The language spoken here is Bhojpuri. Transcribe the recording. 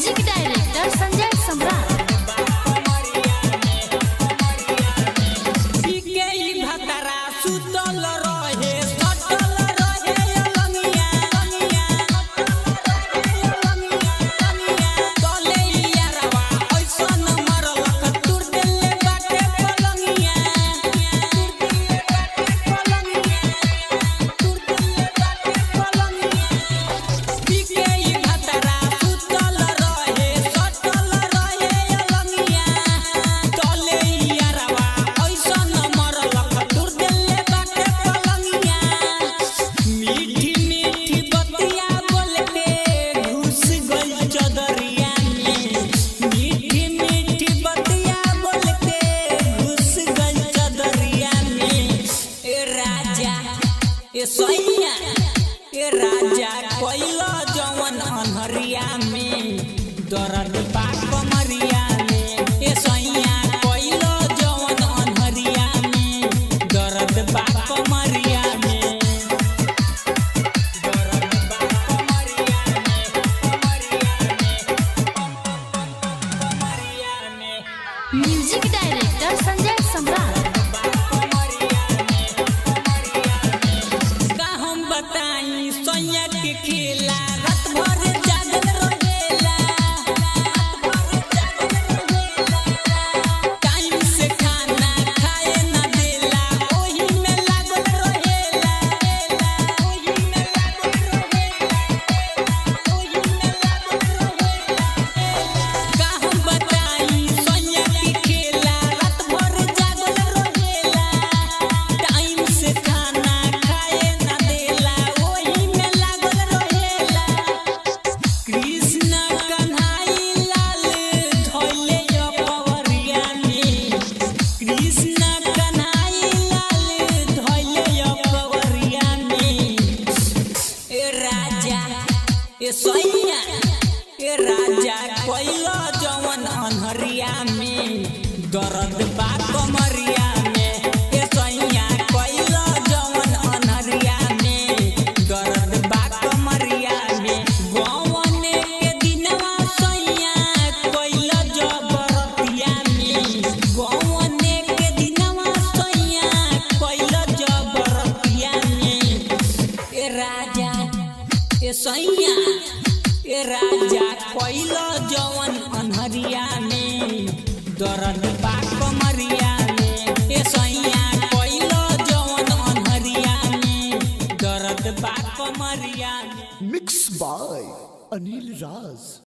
म्यूजिक डायरेक्टर संजय सम्राट। ए राजा कोइलो जवन अनहरिया में दर्द बा कमरिया में। ए सैया कोइलो जवन अनहरिया में दर्द बा कमरिया में। दर्द बा कमरिया में। म्यूजिक डायरेक्टर संजय सम्राट। सोनिया के खेला रात भर जागल रहेला, टाइम से खाना खाए ना देला, ओही में लागल रहेला, ओही में लागल रहेला, ओही में लागल रहेला। का हम बताई सोनिया के खेला रात भर जागल रहेला, टाइम से खाना खाए ना देला, सोनिया ए राजा कोइलो जवन अनहरिया में दर्द बा कमरिया में। ए सोनिया कोइलो जवन अनहरिया में दर्द बा कमरिया में। गवने के दिनवा सोनिया कोइलो जबरतिया में, गवने के दिनवा सोनिया कोइलो जबरतिया में। ए राजा ए सोनिया ए राजा कोइलो जवन अनहरिया में दर्द बा कमरिया में। ए सोनिया कोइलो जवन अनहरिया में दर्द बा कमरिया में। Mix by Anil Raj.